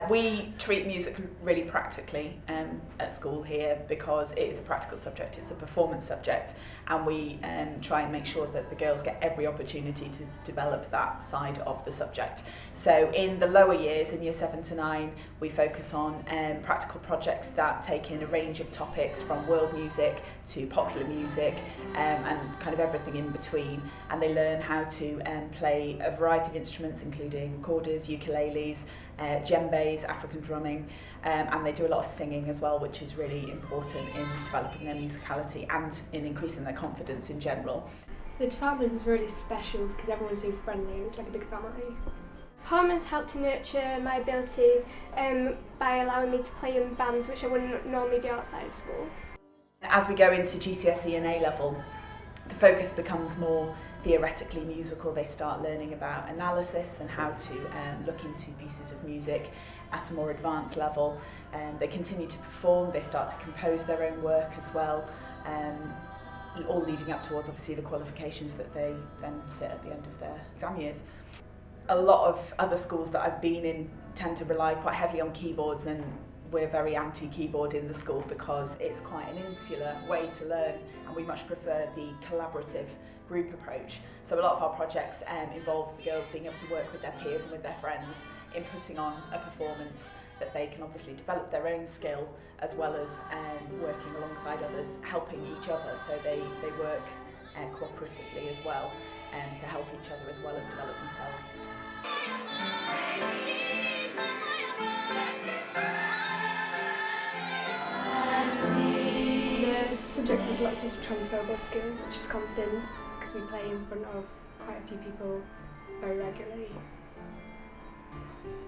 We treat music really practically at school here because it is a practical subject, it's a performance subject, and we try and make sure that the girls get every opportunity to develop that side of the subject. So in the lower years, in year 7 to 9, we focus on practical projects that take in a range of topics from world music to popular music and kind of everything in between, and they learn how to play a variety of instruments including recorders, ukuleles, djembes, African drumming, and they do a lot of singing as well, which is really important in developing their musicality and in increasing their confidence in general. The department is really special because everyone's so friendly and it's like a big family. Department's helped to nurture my ability by allowing me to play in bands which I wouldn't normally do outside of school. As we go into GCSE and A-level, the focus becomes more theoretically musical. They start learning about analysis and how to look into pieces of music at a more advanced level. They continue to perform, they start to compose their own work as well, all leading up towards obviously the qualifications that they then sit at the end of their exam years. A lot of other schools that I've been in tend to rely quite heavily on keyboards, and we're very anti-keyboard in the school because it's quite an insular way to learn, and we much prefer the collaborative group approach. So a lot of our projects involves the girls being able to work with their peers and with their friends in putting on a performance that they can obviously develop their own skill as well as working alongside others, helping each other. So they work cooperatively as well to help each other as well as develop themselves. The subject has lots of transferable skills such as confidence, because we play in front of quite a few people very regularly.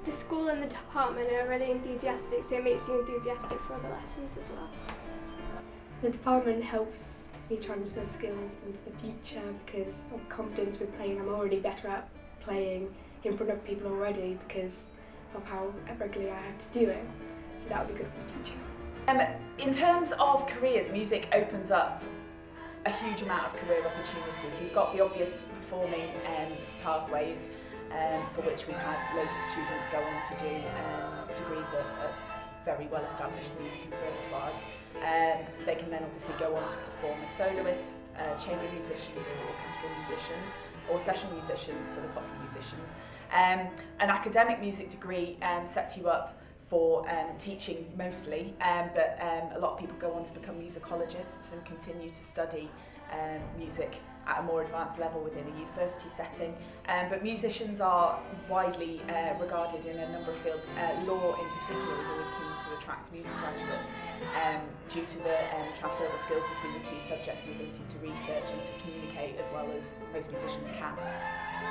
The school and the department are really enthusiastic, so it makes you enthusiastic for other lessons as well. The department helps me transfer skills into the future because of confidence with playing. I'm already better at playing in front of people already because of how regularly I have to do it, so that would be good for the future. In terms of careers, music opens up a huge amount of career opportunities. You've got the obvious performing pathways for which we've had loads of students go on to do degrees at very well established music conservatoires. They can then obviously go on to perform as soloists, chamber musicians or orchestral musicians, or session musicians for the popular musicians. An academic music degree sets you up for teaching mostly, but a lot of people go on to become musicologists and continue to study music at a more advanced level within a university setting. But musicians are widely regarded in a number of fields. Law in particular is always keen to attract music graduates due to the transferable skills between the two subjects and the ability to research and to communicate as well as most musicians can.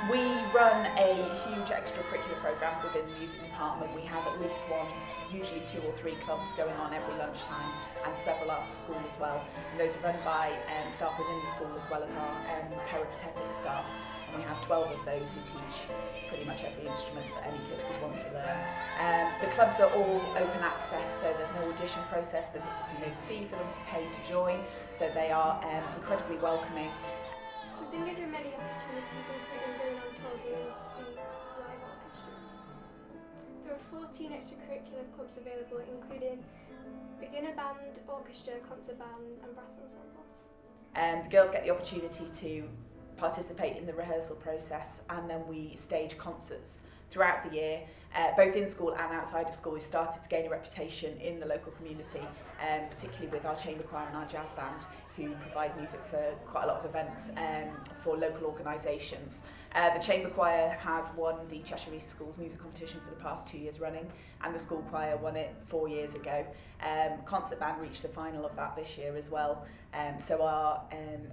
We run a huge extracurricular programme within the music department. We have at least one, usually 2 or 3 clubs going on every lunchtime, and several after school as well. And those are run by staff within the school as well as our peripatetic staff. And we have 12 of those who teach pretty much every instrument that any kid would want to learn. The clubs are all open access, so there's no audition process, there's obviously no fee for them to pay to join, so they are incredibly welcoming. We've been given many opportunities, including going on tours and seeing live orchestras. There are 14 extracurricular clubs available, including beginner band, orchestra, concert band and brass ensemble. The girls get the opportunity to participate in the rehearsal process, and then we stage concerts throughout the year, both in school and outside of school. We've started to gain a reputation in the local community, particularly with our chamber choir and our jazz band, who provide music for quite a lot of events for local organisations. The chamber choir has won the Cheshire East Schools music competition for the past 2 years running, and the school choir won it 4 years ago. Concert band reached the final of that this year as well. So our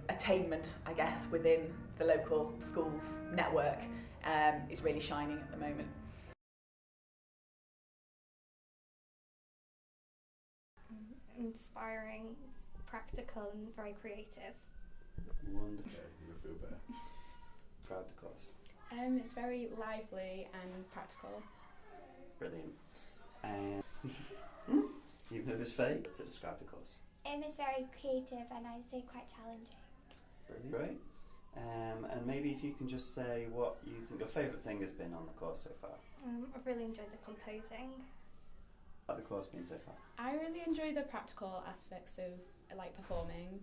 attainment, I guess, within the local schools network is really shining at the moment. Inspiring, practical and very creative. Wonderful. You'll feel better. Proud of the course. It's very lively and practical. Brilliant. Even if it's fake, to describe the course. It's very creative and I'd say quite challenging. Brilliant. Great. And maybe if you can just say what you think your favourite thing has been on the course so far. I've really enjoyed the composing. How's the course been so far? I really enjoy the practical aspects, so like performing.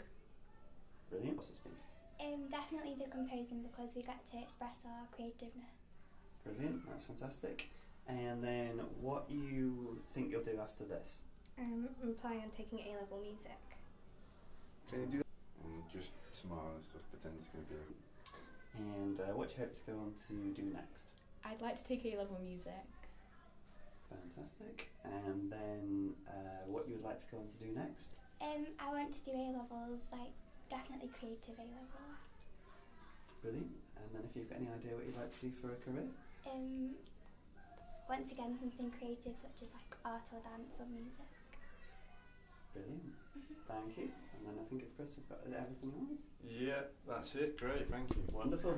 Brilliant. What's it been? Definitely the composing, because we get to express our creativeness. Brilliant, that's fantastic. And then what you think you'll do after this? I'm planning on taking A-level music. Can you do that? And just smile and stuff, pretend it's going to be okay. And what do you hope to go on to do next? I'd like to take A-level music. Fantastic. And then what you would like to go on to do next? I want to do A-levels, like definitely creative A-levels. Brilliant. And then if you've got any idea what you'd like to do for a career? Once again, something creative such as like art or dance or music. Brilliant. Thank you. And then I think, of course, we've got everything else. Yeah, that's it. Great, thank you. Wonderful.